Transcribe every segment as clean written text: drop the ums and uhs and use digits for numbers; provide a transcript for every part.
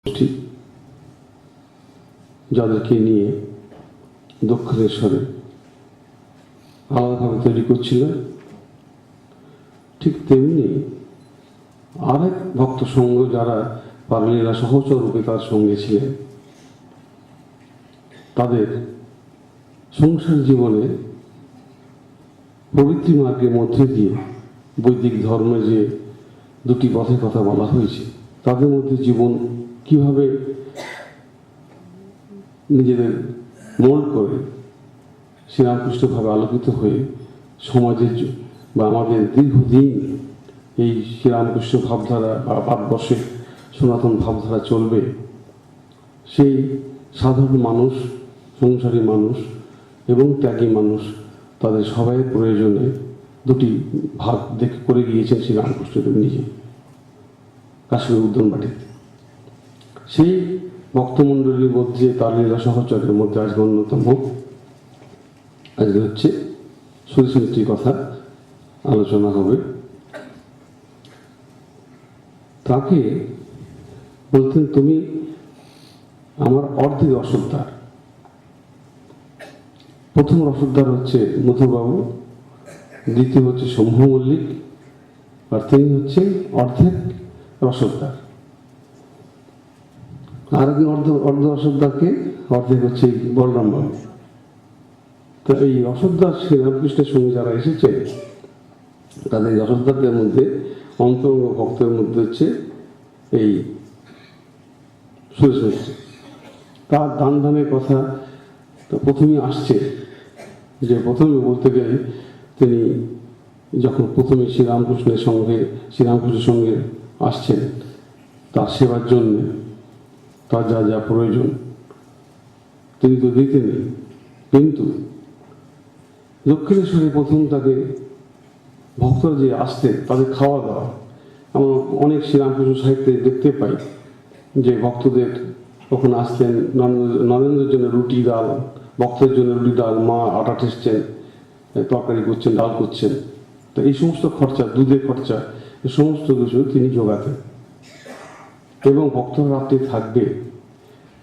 ঠিক যাদেরকে নিয়ে দক্ষিণেশ্বরে আলাদাভাবে তৈরি করছিলেন, ঠিক তেমনি আরেক ভক্ত সঙ্গ যারা পারলীলা সহচর রূপে তার সঙ্গে ছিলেন, তাদের সংসার জীবনে প্রবৃত্তি মার্গের মধ্যে দিয়ে বৈদিক ধর্মে যে দুটি পথের কথা বলা হয়েছে, তাদের মধ্যে জীবন কিভাবে নিজেদের মোল্ড করে শ্রীরামকৃষ্ণভাবে আলোকিত হয়ে সমাজের বা আমাদের দীর্ঘদিন এই শ্রীরামকৃষ্ণ ভাবধারা বা ভারতবর্ষে সনাতন ভাবধারা চলবে, সেই সাধারণ মানুষ, সংসারী মানুষ এবং ত্যাগী মানুষ, তাদের সবাই প্রয়োজনে দুটি ভাগ দেখে করে গিয়েছেন শ্রীরামকৃষ্ণদেব নিজে কাশ্মীর উদ্যানবাটিতে। সেই ভক্তমণ্ডলীর মধ্যে তার লীলা সহচরের মধ্যে আজকে অন্যতম, আজকে হচ্ছে সুরেশ কথা আলোচনা হবে। তাকে বলতেন, তুমি আমার অর্ধেক রসদদার। প্রথম রসদদার হচ্ছে মধুবাবু, দ্বিতীয় হচ্ছে শম্ভু মল্লিক, আর তিনি হচ্ছেন অর্ধেক রসদদার। আর একজন অর্ধ রসদদারকে অর্ধেক হচ্ছে বলরাম বাবু। তো এই রসদদার শ্রীরামকৃষ্ণের সঙ্গে যারা এসেছে, তাদের রসদদারদের মধ্যে অন্তরঙ্গ ভক্তের মধ্যে হচ্ছে এই সুরেশ মিস্ত্রি। তার দান ধানের কথা তো প্রথমেই আসছে, যে প্রথমে বলতে গেলে তিনি যখন প্রথমে শ্রীরামকৃষ্ণের সঙ্গে আসছেন তার সেবার জন্য, তার যা যা প্রয়োজন তিনি তো দিতেনি, কিন্তু দক্ষিণেশ্বরে প্রথম তাকে ভক্তরা যে আসতেন তাদের খাওয়া দাওয়া, আমরা অনেক শ্রীরামকৃষ্ণ সাহিত্যে দেখতে পাই যে ভক্তদের কখন আসতেন, নরেন্দ্রের জন্য রুটি ডাল, ভক্তের জন্য রুটি ডাল, মা আটা ঠেসছেন, তরকারি করছেন, ডাল করছেন, তো এই সমস্ত খরচা, দুধের খরচা, এই সমস্ত কিছু তিনি জোগাতেন। এবং ভক্তরা রাত্রে থাকবে,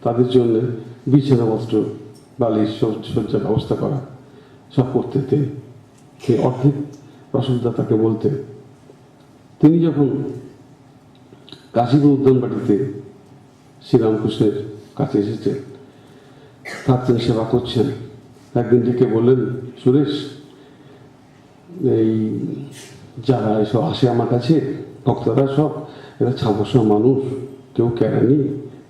তাদের জন্য বিছানা বস্ত্র, বালিশ, শয্যার ব্যবস্থা করা সব করতে তিনি। অর্ধেক রসদদা তাকে বলতেন। তিনি যখন কাশীপুর উদ্যানবাটিতে শ্রীরামকৃষ্ণের কাছে এসেছেন, তার তিনি সেবা করছেন, একদিন ডেকে বললেন, সুরেশ, এই যারা এসব আসে আমার কাছে ভক্তরা সব এরা ছাপোষা মানুষ, কেউ কেরানি,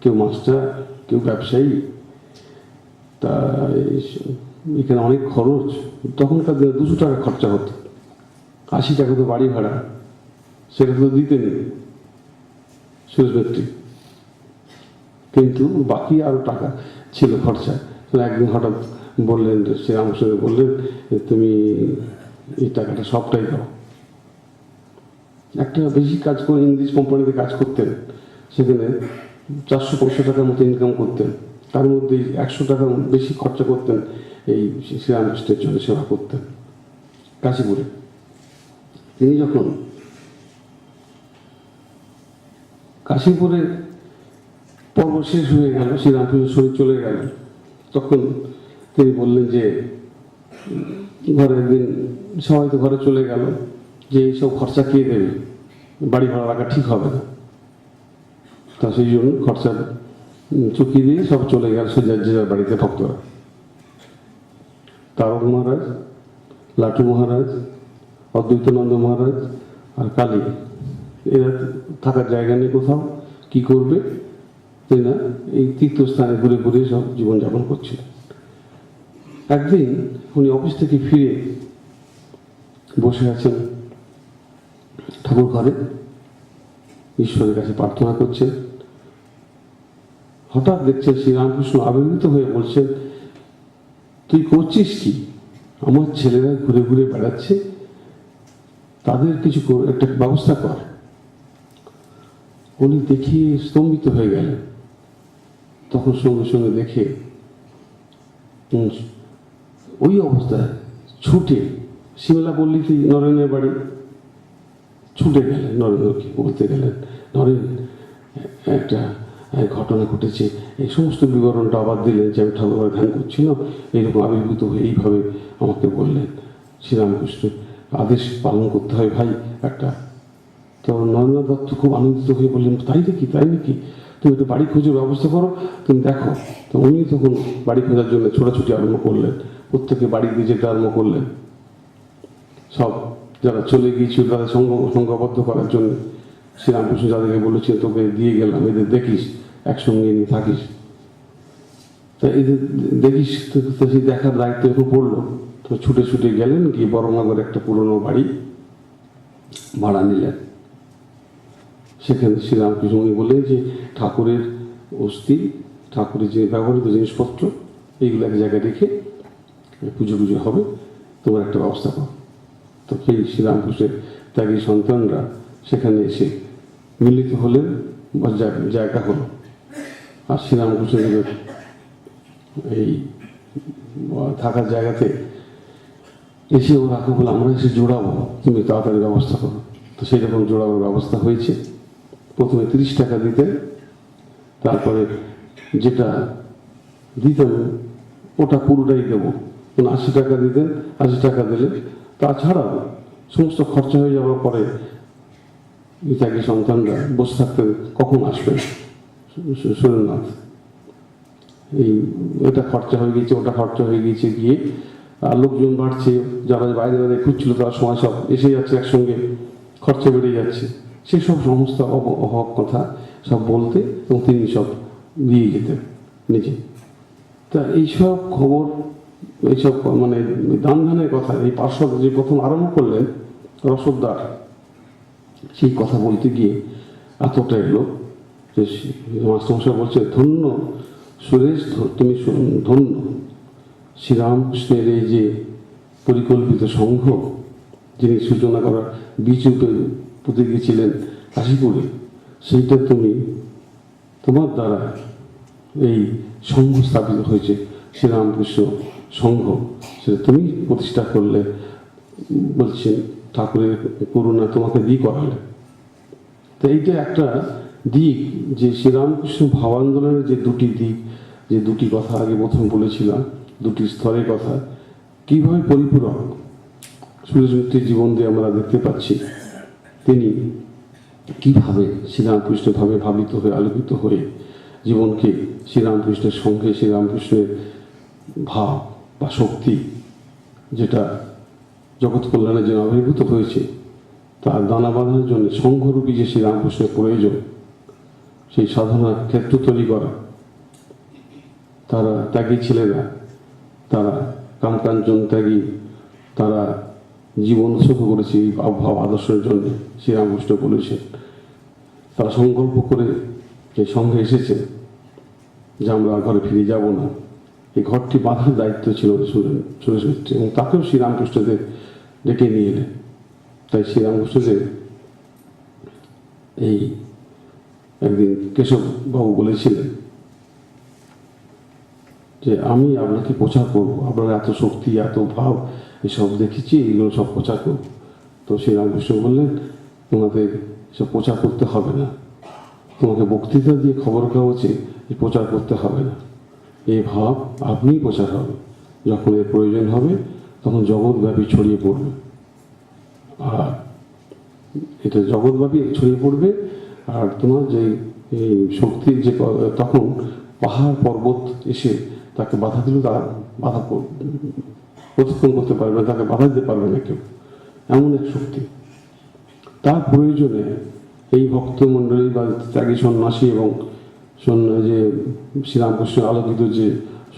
কেউ মাস্টার, কেউ ব্যবসায়ী, তা এখানে অনেক খরচ। তখনকার দিনে 200 টাকা খরচা হতো, 80 টাকা তো বাড়ি ভাড়া, সেটা তো দিতেন সুরেশ মিস্ত্রি, কিন্তু বাকি আরো টাকা ছিল খরচা। একদিন হঠাৎ বললেন, শ্রীরামকৃষ্ণ বললেন, তুমি এই টাকাটা সবটাই দাও। একটা বেশি কাজ করে ইংলিশ কোম্পানিতে কাজ করতেন, সেখানে 400-500 টাকার মতো ইনকাম করতেন, তার মধ্যে 100 টাকা বেশি খরচা করতেন এই শ্রীরামকৃষ্ণের জন্য সেবা করতেন কাশীপুরে। তিনি যখন কাশীপুরে পর্ব শেষ হয়ে গেল, শ্রীরামকৃষ্ণ শরীর চলে গেল, তখন তিনি বললেন যে ঘরে একদিন সবাই তো ঘরে চলে গেল, যে এইসব খরচা কে দেবে, বাড়ি ভাড়া রাখা ঠিক হবে না, তা সেই জন্য খরচা চুকিয়ে দিয়ে সব চলে গেল সে যার বাড়িতে ভক্তরা। তারক মহারাজ, লাটু মহারাজ, অদ্বৈতানন্দ মহারাজ আর কালী, এরা থাকার জায়গা নেই কোথাও, কি করবে, তাই না, এই তীর্থস্থানে ঘুরে ঘুরে সব জীবনযাপন করছিলেন। একদিন উনি অফিস থেকে ফিরে বসে আছেন ঠাকুর ঘরে, ঈশ্বরের কাছে প্রার্থনা করছেন। হঠাৎ দেখছেন শ্রীরামকৃষ্ণ আবির্ভূত হয়ে বলছেন, তুই করছিস কি, আমার ছেলেরা ঘুরে ঘুরে বেড়াচ্ছে, তাদের কিছু একটা ব্যবস্থা কর। উনি দেখিয়ে স্তম্ভিত হয়ে গেলেন। তখন সঙ্গে সঙ্গে দেখে ওই অবস্থায় ছুটে শিমলা পল্লীতে নরেনের বাড়ি ছুটে গেলেন, নরেন্দ্রকে বলতে গেলেন, নরেন, একটা ঘটনা ঘটেছে, এই সমস্ত বিবরণটা আবার দিলেন যে আমি ঠাকুরবাড়ি ধ্যান করছিলাম, এইরকম আবির্ভূত হয়ে এইভাবে আমাকে বললেন। শ্রীরামকৃষ্ণ আদেশ পালন করতে হয় ভাই একটা। তো নরেন্দ্র দত্ত খুব আনন্দিত হয়ে বললেন, তাই নাকি, তাই নাকি, তুমি একটু বাড়ি খোঁজার ব্যবস্থা করো, তুমি দেখো। তো উনি তখন বাড়ি খোঁজার জন্য ছোটাছুটি আরম্ভ করলেন, প্রত্যেকে বাড়ি দিয়ে যেতে আরম্ভ করলেন, সব যারা চলে গিয়েছিল তাদের সংঘবদ্ধ করার জন্য। শ্রীরামকৃষ্ণ যাদেরকে বলেছিল তোকে দিয়ে গেলাম, এদের দেখিস, একসঙ্গে নিয়ে থাকিস, তা এদের দেখিস। তো সেই দেখার দায়িত্ব একটু পড়লো। তো ছুটে ছুটে গেলেন, গিয়ে বড়নগর একটা পুরনো বাড়ি ভাড়া নিলেন। সেখানে শ্রীরামকৃষ্ণ উনি বললেন যে ঠাকুরের অস্থি, ঠাকুরের যে ব্যবহৃত জিনিসপত্র, এইগুলো এক জায়গায় রেখে পুজো পুজো হবে, তোমার একটা ব্যবস্থা করো। তো সেই শ্রীরামকৃষ্ণের ত্যাগী সন্তানরা সেখানে এসে মিলিত হলেন, বা জায়গা হলো। আর শ্রীরামকৃষ্ণের এই থাকার জায়গাতে এসে ওরা বলে আমরা এসে জোড়াবো, তুমি তাড়াতাড়ি ব্যবস্থা করো। তো সেই রকম জোড়াবার ব্যবস্থা হয়েছে। প্রথমে 30 টাকা দিতেন, তারপরে যেটা দিতেন ওটা পুরোটাই দেবো, 80 টাকা দিতেন, 80 টাকা দিলে তাছাড়াও সমস্ত খরচা হয়ে যাওয়ার পরে ত্যাগী সন্তানরা বসে থাকতেন কখন আসবেন সুরেন্দ্রনাথ, এই এটা খরচা হয়ে গিয়েছে, ওটা খরচা হয়ে গিয়েছে, গিয়ে আর লোকজন বাড়ছে, যারা বাইরে বাইরে খুঁজছিল তার সময় সব এসে যাচ্ছে একসঙ্গে, খরচা বেড়ে যাচ্ছে, সেই সব সমস্ত অভাব কথা সব বলতে এবং তিনি সব দিয়ে যেতেন নিজে। তা এইসব খবর, এইসব মানে দান ধানের কথা এই পার্শ্বদ যে প্রথম আরম্ভ করলেন রসদদার, সেই কথা বলতে গিয়ে এতটা এলো যে মাস্টারমশাই বলছে, ধন্য সুরেশ, তুমি ধন্য, শ্রীরামকৃষ্ণের এই যে পরিকল্পিত সংঘ যিনি সূচনা করার বীজ পুঁতে গিয়েছিলেন কাশীপুরে, সেইটা তুমি তোমার দ্বারা এই সংঘ স্থাপিত হয়েছে, শ্রীরামকৃষ্ণ সংঘ, সেটা তুমি প্রতিষ্ঠা করলে, বলছেন ঠাকুরের করুণা তোমাকে দিয়ে করালে। তো এইটা একটা দিক যে শ্রীরামকৃষ্ণ ভাব আন্দোলনের যে দুটি দিক, যে দুটি কথা আগে প্রথম বলেছিলাম, দুটি স্তরের কথা কিভাবে পরিপূরক সুরেশ মিত্রের জীবন দিয়ে আমরা দেখতে পাচ্ছি। তিনি কিভাবে শ্রীরামকৃষ্ণ ভাবে ভাবিত হয়ে আলোকিত হয়ে জীবনকে শ্রীরামকৃষ্ণের সঙ্গে, শ্রীরামকৃষ্ণের ভাব বা শক্তি যেটা জগৎ কল্যাণের জন্য আবির্ভূত হয়েছে, তার দানা বাঁধার জন্য সংঘরূপী যে শ্রীরামকৃষ্ণের প্রয়োজন, সেই সাধনার ক্ষেত্র তৈরি করা। তারা ত্যাগী ছেলেরা, তারা কামকাঞ্চন ত্যাগী, তারা জীবন উৎসর্গ করেছে এই ভাব আদর্শের জন্য। শ্রীরামকৃষ্ণ বলেছেন, তারা সংকল্প করে যে সঙ্গে এসেছে যে আমরা ঘরে ফিরে যাব না, এই ঘরটি বাঁধার দায়িত্ব ছিল সুরেশ মিত্র, এবং তাকেও শ্রীরামকৃষ্ণদেব ডেকে নিয়ে এলেন। তাই শ্রীরামকৃষ্ণদেব এই একদিন কেশববাবু বলেছিলেন যে আমি আপনাকে প্রচার করবো, আপনার এত শক্তি, এত ভাব, এসব দেখেছি, এগুলো সব প্রচার করব। তো শ্রীরামকৃষ্ণ বললেন, তোমাদের সব প্রচার করতে হবে না, তোমাকে বক্তৃতা দিয়ে খবর কাগজে প্রচার করতে হবে না, এই ভাব আপনিই প্রচার হবে, যখন এর প্রয়োজন হবে তখন জগৎব্যাপী ছড়িয়ে পড়বে। আর এটা জগৎব্যাপী ছড়িয়ে পড়বে। আর তোমার যে এই শক্তির যে তখন পাহাড় পর্বত এসে তাকে বাধা দিল, তারা বাধা প্রতিক্রম করতে পারবে না, তাকে বাধা দিতে পারবে না কেউ, এমন এক শক্তি। তার প্রয়োজনে এই ভক্তমণ্ডলী বা ত্যাগী সন্ন্যাসী এবং যে শ্রীরামকৃষ্ণ আলোকিত যে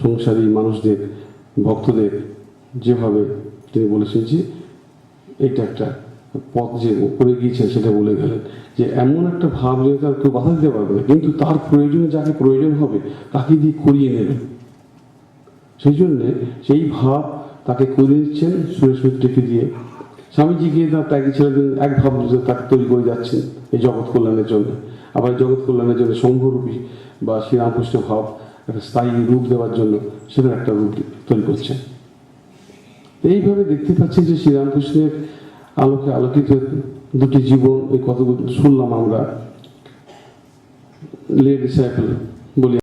সংসারী মানুষদের, ভক্তদের, যেভাবে তিনি বলেছেন যে এইটা একটা পথ যে উপরে গিয়েছে, সেটা বলে গেলেন যে এমন একটা ভাব যে তার কেউ বাধা দিতে পারবে না, কিন্তু তার প্রয়োজনে যাকে প্রয়োজন হবে তাকে দিয়ে করিয়ে নেবেন। সেই জন্যে সেই ভাব তাকে করিয়ে দিচ্ছেন সুরেশ মিত্রকে দিয়ে। স্বামীজিকে তার ত্যাগী ছেলেদের এক ভাব তাকে তৈরি করে যাচ্ছেন এই জগৎ কল্যাণের জন্য। আবার জগৎ কল্যাণের জন্য সংঘরূপী বা শ্রীরামকৃষ্ণ ভাব একটা স্থায়ী রূপ দেওয়ার জন্য সেখানে একটা রূপ তৈরি করছেন। এইভাবে দেখতে পাচ্ছি যে শ্রীরামকৃষ্ণের আলোকে আলোকিত দুটি জীবন, এই কতগুলো শুনলাম আমরা। লে ডিসাইপল বলি